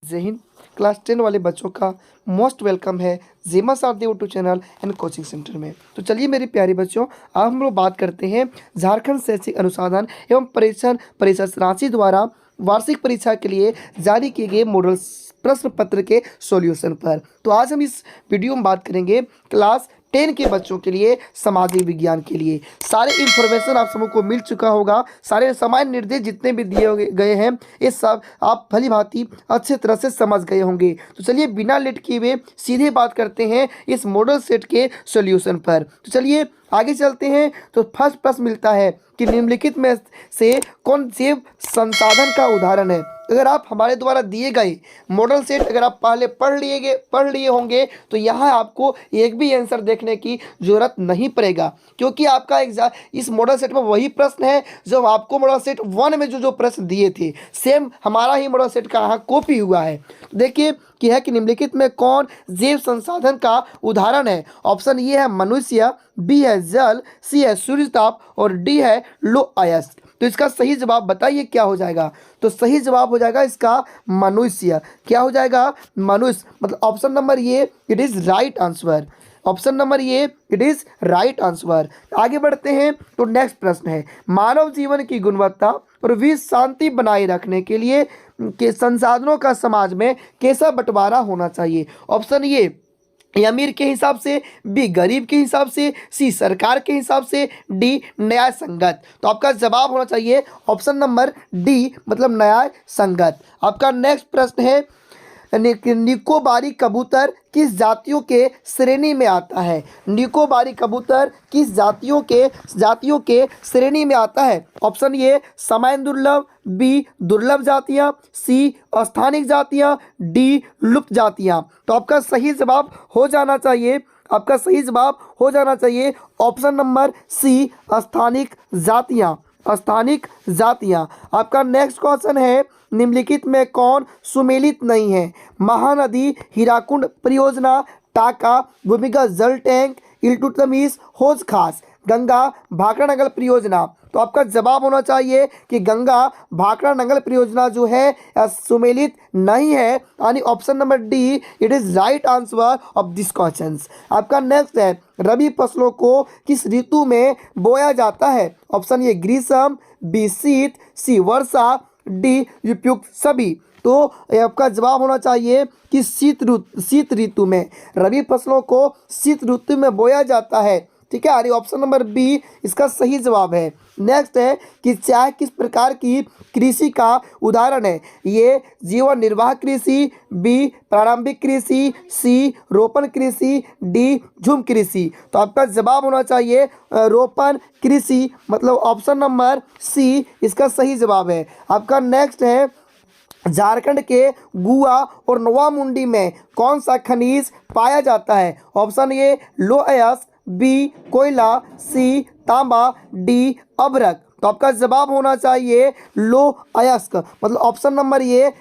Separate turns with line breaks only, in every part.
जय हिंद। क्लास 10 वाले बच्चों का मोस्ट वेलकम है जेमा सारथी YouTube channel and coaching centre में। तो चलिए मेरे प्यारे बच्चों, आज हम लोग बात करते हैं झारखंड शैक्षिक अनुसंधान एवं परीक्षण परिषद रांची द्वारा वार्षिक परीक्षा के लिए जारी किए गए मॉडल प्रश्न पत्र के सॉल्यूशन पर। तो आज हम इस वीडियो में बात करेंगे क्लास 10 के बच्चों के लिए सामाजिक विज्ञान के लिए। सारे इन्फॉर्मेशन आप सबको मिल चुका होगा, सारे सामान्य निर्देश जितने भी दिए गए हैं ये सब आप भली भांति अच्छे तरह से समझ गए होंगे। तो चलिए बिना लेट किए हुए सीधे बात करते हैं इस मॉडल सेट के सॉल्यूशन पर। तो चलिए आगे चलते हैं। तो फर्स्ट प्रश्न मिलता है कि निम्नलिखित में से कौन से संसाधन का उदाहरण है। अगर आप हमारे द्वारा दिए गए मॉडल सेट अगर आप पहले पढ़ लिए होंगे तो यहाँ आपको एक भी आंसर देखने की जरूरत नहीं पड़ेगा, क्योंकि आपका एग्जाम इस मॉडल सेट में वही प्रश्न है जो आपको मॉडल सेट 1 में जो प्रश्न दिए थे, सेम हमारा ही मॉडल सेट का यहाँ कॉपी हुआ है। तो देखिए कि है कि निम्नलिखित में कौन जैव संसाधन का उदाहरण है। ऑप्शन ये है मनुष्य, बी है जल, सी है सूर्य ताप और डी है लो अयस्क। तो इसका सही जवाब बताइए क्या हो जाएगा। तो सही जवाब हो जाएगा इसका मनुष्य। क्या हो जाएगा? मनुष्य। मतलब ऑप्शन नंबर ये it is right answer. Option number ये इट इज राइट आंसर। आगे बढ़ते हैं। तो नेक्स्ट प्रश्न है मानव जीवन की गुणवत्ता और विश्व शांति बनाए रखने के लिए के संसाधनों का समाज में कैसा बंटवारा होना चाहिए। ऑप्शन ये अमीर के हिसाब से, बी गरीब के हिसाब से, सी सरकार के हिसाब से, डी न्याय संगत। तो आपका जवाब होना चाहिए ऑप्शन नंबर डी, मतलब न्याय संगत। आपका नेक्स्ट प्रश्न है निकोबारी कबूतर किस जातियों के श्रेणी में आता है। निकोबारी कबूतर किस जातियों के श्रेणी में आता है। ऑप्शन ये सामान्य दुर्लभ, बी दुर्लभ जातियां, सी स्थानिक जातियां, डी लुप्त जातियां। तो आपका सही जवाब हो जाना चाहिए, आपका सही जवाब हो जाना चाहिए ऑप्शन नंबर सी स्थानिक जातियां, स्थानिक जातियां। आपका नेक्स्ट क्वेश्चन है निम्नलिखित में कौन सुमेलित नहीं है। महानदी हीराकुंड परियोजना, टाका भूमिगत जल टैंक, इल्तुतमिश हौज खास, गंगा भाखड़ा नंगल परियोजना। तो आपका जवाब होना चाहिए कि गंगा भाखड़ा नंगल परियोजना जो है सुमेलित नहीं है, यानी option number D it is right answer of this question. आपका नेक्स्ट है रबी फसलों को किस ऋतु में बोया जाता है। ऑप्शन ये ग्रीष्म, बी शीत, सी वर्षा, डी उपयुक्त सभी। तो आपका जवाब होना चाहिए कि शीत ऋतु में रबी फसलों को शीत ऋतु में बोया जाता है। ठीक है, अरे ऑप्शन नंबर बी इसका सही जवाब है। नेक्स्ट है कि चाय किस प्रकार की कृषि का उदाहरण है। ये जीवन निर्वाह कृषि, बी प्रारंभिक कृषि, सी रोपण कृषि, डी झूम कृषि। तो आपका जवाब होना चाहिए रोपण कृषि, मतलब ऑप्शन नंबर सी इसका सही जवाब है। आपका नेक्स्ट है झारखंड के गुआ और नवामुंडी में कौन सा खनिज पाया जाता है। ऑप्शन ए लो अयस्क, बी कोयला, सी तांबा, डी अभ्रक। तो आपका जवाब होना चाहिए लो अयस्क, मतलब ऑप्शन नंबर ये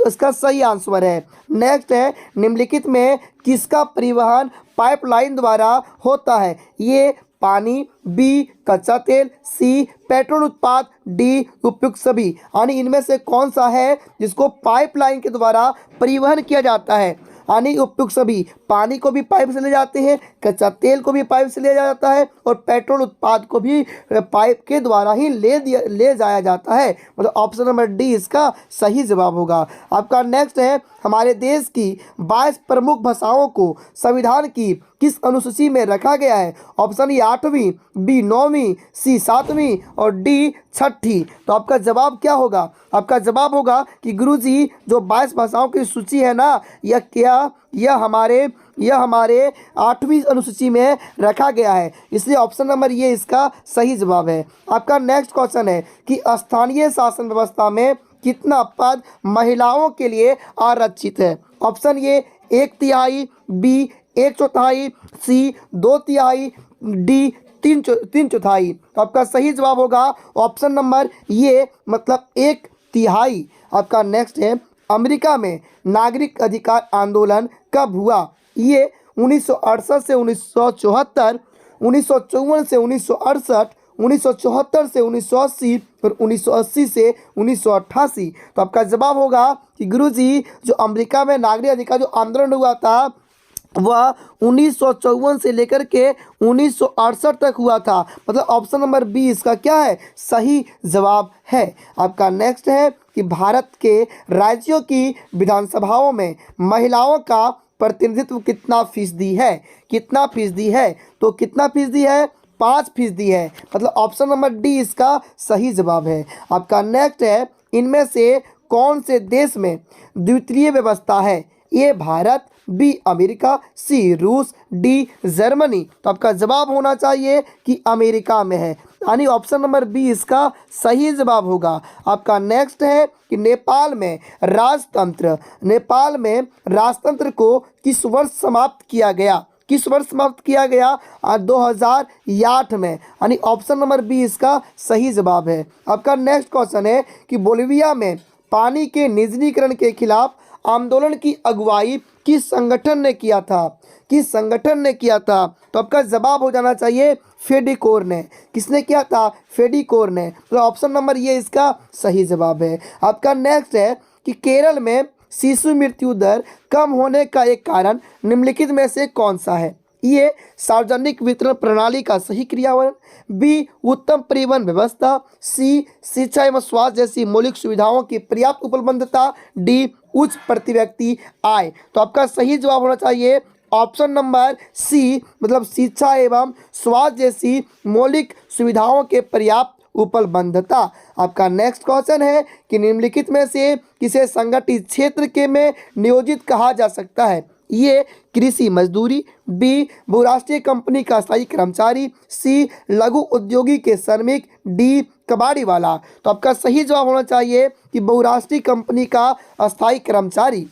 इसका सही आंसर है। नेक्स्ट है निम्नलिखित में किसका परिवहन पाइपलाइन द्वारा होता है। ये पानी, बी कच्चा तेल, सी पेट्रोल उत्पाद, डी उपयुक्त सभी। यानी इनमें से कौन सा है जिसको पाइपलाइन के द्वारा परिवहन किया जाता है। यानी उपयुक्त सभी। पानी को भी पाइप से ले जाते हैं, कच्चा तेल को भी पाइप से ले जाता है और पेट्रोल उत्पाद को भी पाइप के द्वारा ही ले जाया जाता है। मतलब ऑप्शन नंबर डी इसका सही जवाब होगा। आपका नेक्स्ट है हमारे देश की 22 प्रमुख भाषाओं को संविधान की किस अनुसूची में रखा गया है। ऑप्शन ए 8वीं, बी 9वीं, सी 7वीं और डी 6ठी। तो आपका जवाब क्या होगा? आपका जवाब होगा कि गुरुजी जो 22 भाषाओं की सूची है ना, यह हमारे 8वीं अनुसूची में रखा गया है, इसलिए ऑप्शन नंबर ये इसका सही जवाब है। आपका नेक्स्ट क्वेश्चन है कि स्थानीय शासन व्यवस्था में कितना पद महिलाओं के लिए आरक्षित है। ऑप्शन ये 1/3, बी 1/4, सी 2/3, डी 3/4। तो आपका सही जवाब होगा ऑप्शन नंबर ये, मतलब 1/3। आपका नेक्स्ट है अमेरिका में नागरिक अधिकार आंदोलन कब हुआ। ये 1968 से 1974, 1954 से 1968, 1974 से 1980 और 1980 से 1988। तो आपका जवाब होगा कि गुरुजी जो अमेरिका में नागरिक अधिकार जो आंदोलन हुआ था वह 1954 से लेकर के 1968 तक हुआ था। मतलब ऑप्शन नंबर बी इसका क्या है, सही जवाब है। आपका नेक्स्ट है कि भारत के राज्यों की विधानसभाओं में महिलाओं का प्रतिनिधित्व कितना फीसदी है, कितना फीसदी है, तो कितना फीसदी है, 5% है। मतलब ऑप्शन नंबर डी इसका सही जवाब है। आपका नेक्स्ट है, इनमें से कौन से देश में द्वितीय व्यवस्था है, ए भारत, बी अमेरिका, सी रूस, डी जर्मनी। तो आपका जवाब होना चाहिए कि अमेरिका में है, यानी ऑप्शन नंबर बी इसका सही जवाब होगा। आपका नेक्स्ट है कि नेपाल में राजतंत्र को किस वर्ष समाप्त किया गया, किस वर्ष समाप्त किया गया, 2008 में, यानी ऑप्शन नंबर बी इसका सही जवाब है। आपका नेक्स्ट क्वेश्चन है कि बोलिविया में पानी के निजीकरण के खिलाफ आंदोलन की अगुवाई किस संगठन ने किया था, किस संगठन ने किया था, तो आपका जवाब हो जाना चाहिए फेडिकोर ने। किसने किया था, फेडिकोर ने। तो ऑप्शन नंबर ये इसका सही जवाब है। आपका नेक्स्ट है कि केरल में शिशु मृत्यु दर कम होने का एक कारण निम्नलिखित में से कौन सा है, ये सार्वजनिक वितरण प्रणाली का सही क्रियान्वयन, बी उत्तम परिवहन व्यवस्था, सी शिक्षा एवं स्वास्थ्य जैसी मौलिक सुविधाओं की पर्याप्त उपलब्धता, डी उच्च प्रति व्यक्ति आय। तो आपका सही जवाब होना चाहिए ऑप्शन नंबर सी, मतलब शिक्षा एवं स्वास्थ्य जैसी मौलिक सुविधाओं के पर्याप्त उपलब्धता। आपका नेक्स्ट क्वेश्चन है कि निम्नलिखित में से किसे संगठित क्षेत्र के में नियोजित कहा जा सकता है, ये कृषि मजदूरी, बी बहुराष्ट्रीय कंपनी का स्थायी कर्मचारी, सी लघु उद्योगी के श्रमिक, डी कबाड़ी वाला। तो आपका सही जवाब होना चाहिए कि बहुराष्ट्रीय कंपनी का अस्थायी कर्मचारी।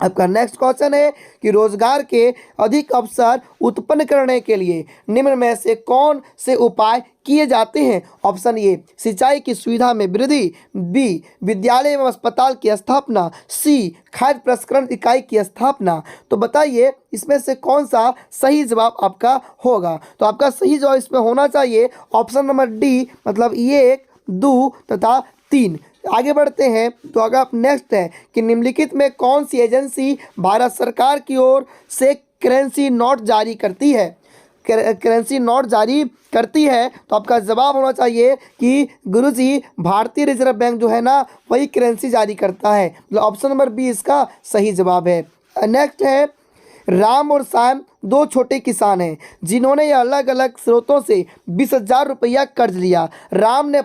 आपका नेक्स्ट क्वेश्चन है कि रोजगार के अधिक अवसर उत्पन्न करने के लिए निम्न में से कौन से उपाय किए जाते हैं। ऑप्शन ए सिंचाई की सुविधा में वृद्धि, बी विद्यालय एवं अस्पताल की स्थापना, सी खाद्य प्रसंस्करण इकाई की स्थापना। तो बताइए इसमें से कौन सा सही जवाब आपका होगा। तो आपका सही जवाब इसमें होना चाहिए ऑप्शन नंबर डी, मतलब 1, 2 तथा 3। आगे बढ़ते हैं तो अगर आप नेक्स्ट है कि निम्नलिखित में कौन सी एजेंसी भारत सरकार की ओर से करेंसी नोट जारी करती है, करेंसी नोट जारी करती है। तो आपका जवाब होना चाहिए कि गुरुजी भारतीय रिजर्व बैंक जो है ना वही करेंसी जारी करता है। मतलब ऑप्शन नंबर बी इसका सही जवाब है। नेक्स्ट है राम और श्याम 2 छोटे किसान हैं जिन्होंने अलग अलग स्रोतों से 20,000 रुपया कर्ज लिया। राम ने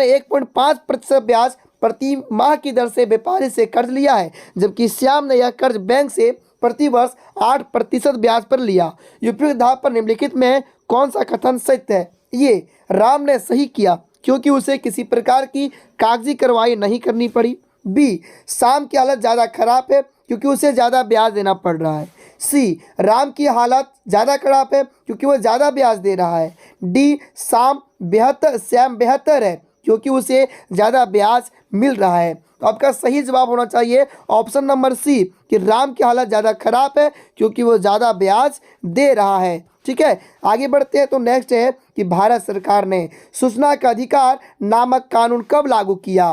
1.5% ब्याज प्रति माह की दर से व्यापारी से कर्ज लिया है, जबकि श्याम ने यह कर्ज बैंक से प्रति वर्ष 8% ब्याज पर लिया। उपयुक्त धाप पर निम्नलिखित में कौन सा कथन सत्य है, ये राम ने सही किया क्योंकि उसे किसी प्रकार की कागजी कार्रवाई नहीं करनी पड़ी, बी श्याम की हालत ज़्यादा खराब है क्योंकि उसे ज़्यादा ब्याज देना पड़ रहा है, सी राम की हालत ज़्यादा खराब है क्योंकि वह ज़्यादा ब्याज दे रहा है, डी श्याम बेहतर है क्योंकि उसे ज़्यादा ब्याज मिल रहा है। तो आपका सही जवाब होना चाहिए ऑप्शन नंबर सी कि राम की हालत ज़्यादा खराब है क्योंकि वो ज़्यादा ब्याज दे रहा है। ठीक है, आगे बढ़ते हैं तो नेक्स्ट है कि भारत सरकार ने सूचना का अधिकार नामक कानून कब लागू किया।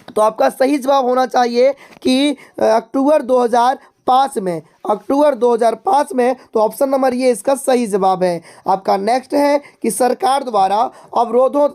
तो आपका सही जवाब होना चाहिए कि अक्टूबर 2005 में, अक्टूबर 2005 में। तो ऑप्शन नंबर ये इसका सही जवाब है। आपका नेक्स्ट है कि सरकार द्वारा अवरोधों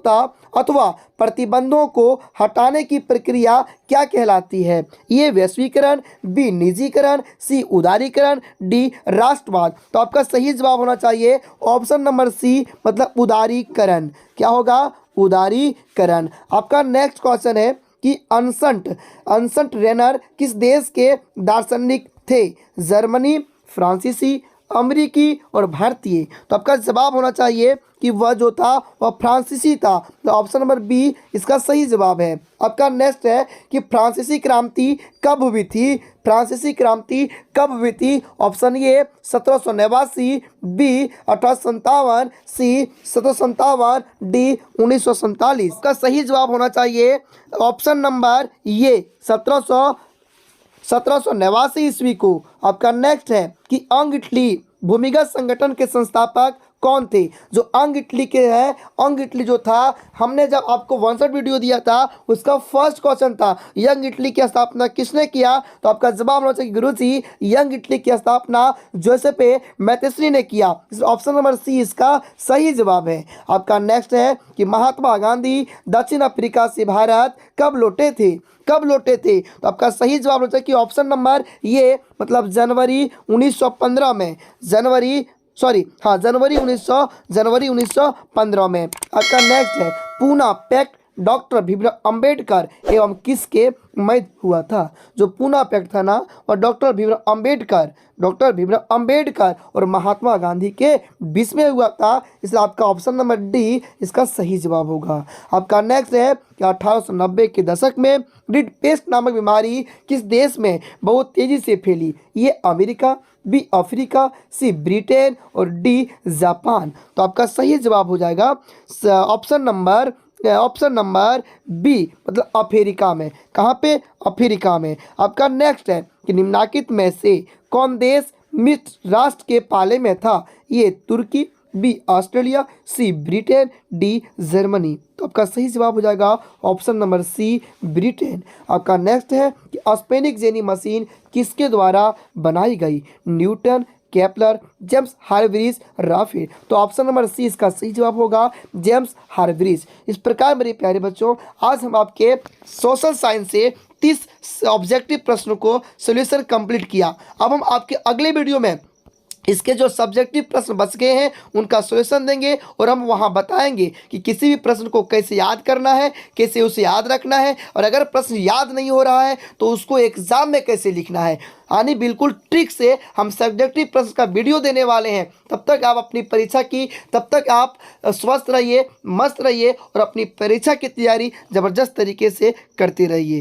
अथवा प्रतिबंधों को हटाने की प्रक्रिया क्या कहलाती है, ये वैश्वीकरण, बी निजीकरण, सी उदारीकरण, डी राष्ट्रवाद। तो आपका सही जवाब होना चाहिए ऑप्शन नंबर सी, मतलब उदारीकरण। क्या होगा, उदारीकरण। आपका नेक्स्ट क्वेश्चन है कि अनसंट रेनर किस देश के दार्शनिक थे, जर्मनी, फ्रांसीसी, अमेरिकी और भारतीय। तो आपका जवाब होना चाहिए कि वह जो था वह फ्रांसीसी था। तो ऑप्शन नंबर बी इसका सही जवाब है। आपका नेक्स्ट है कि फ्रांसीसी क्रांति कब हुई थी, फ्रांसीसी क्रांति कब हुई थी। Option A 1789, B 1857, C 1757, D 1947। इसका सही जवाब होना चाहिए ऑप्शन नंबर ये 1789 ईस्वी को। आपका नेक्स्ट है कि अंग इटली भूमिगत संगठन के संस्थापक कौन थे? जो अंग इटली के हैं, अंग इटली जो था, हमने जब आपको 61 वीडियो दिया था उसका फर्स्ट क्वेश्चन था यंग इटली की स्थापना किसने किया? तो आपका जवाब होना चाहिए गुरुजी, यंग इटली की स्थापना जोसेफे मैथेस्नी ने किया। ऑप्शन नंबर सी इसका सही जवाब है। आपका नेक्स्ट है कि महात्मा गांधी दक्षिण अफ्रीका से भारत कब लौटे थे? कब लौटे थे? तो आपका सही जवाब होता है कि ऑप्शन नंबर ये मतलब जनवरी 1915 में, जनवरी 1915 में। आपका नेक्स्ट है पूना पैक्ट डॉक्टर भीमराव अंबेडकर एवं किसके मध्य हुआ था? जो पूना पैक्ट था ना और डॉक्टर भीमराव अंबेडकर और महात्मा गांधी के बीच में हुआ था, इसलिए आपका ऑप्शन नंबर डी इसका सही जवाब होगा। आपका नेक्स्ट है कि 1890 के दशक में रिड पेस्ट नामक बीमारी किस देश में बहुत तेजी से फैली? ये अमेरिका, बी अफ्रीका, सी ब्रिटेन और डी जापान। तो आपका सही जवाब हो जाएगा ऑप्शन नंबर बी मतलब अफ्रीका में। कहाँ पे? अफ्रीका में। आपका नेक्स्ट है कि निम्नलिखित में से कौन देश मित्र राष्ट्र के पाले में था? ये तुर्की, B Australia, C Britain, D Germany. तो आपका सही जवाब हो जाएगा ऑप्शन नंबर सी ब्रिटेन। आपका नेक्स्ट है कि स्पेनिक जेनी मशीन किसके द्वारा बनाई गई? Newton, Kepler, James Hargreaves, Raphael. तो ऑप्शन नंबर सी इसका सही जवाब होगा जेम्स हार्ग्रीव्स। इस प्रकार मेरे प्यारे बच्चों आज हम आपके सोशल साइंस से 30 ऑब्जेक्टिव प्रश्नों को सॉल्यूशन कंप्लीट किया। अब हम आपके अगले वीडियो में इसके जो सब्जेक्टिव प्रश्न बच गए हैं उनका सॉल्यूशन देंगे और हम वहां बताएंगे कि किसी भी प्रश्न को कैसे याद करना है, कैसे उसे याद रखना है, और अगर प्रश्न याद नहीं हो रहा है तो उसको एग्जाम में कैसे लिखना है। यानी बिल्कुल ट्रिक से हम सब्जेक्टिव प्रश्न का वीडियो देने वाले हैं। तब तक आप अपनी परीक्षा की, तब तक आप स्वस्थ रहिए, मस्त रहिए और अपनी परीक्षा की तैयारी ज़बरदस्त तरीके से करते रहिए।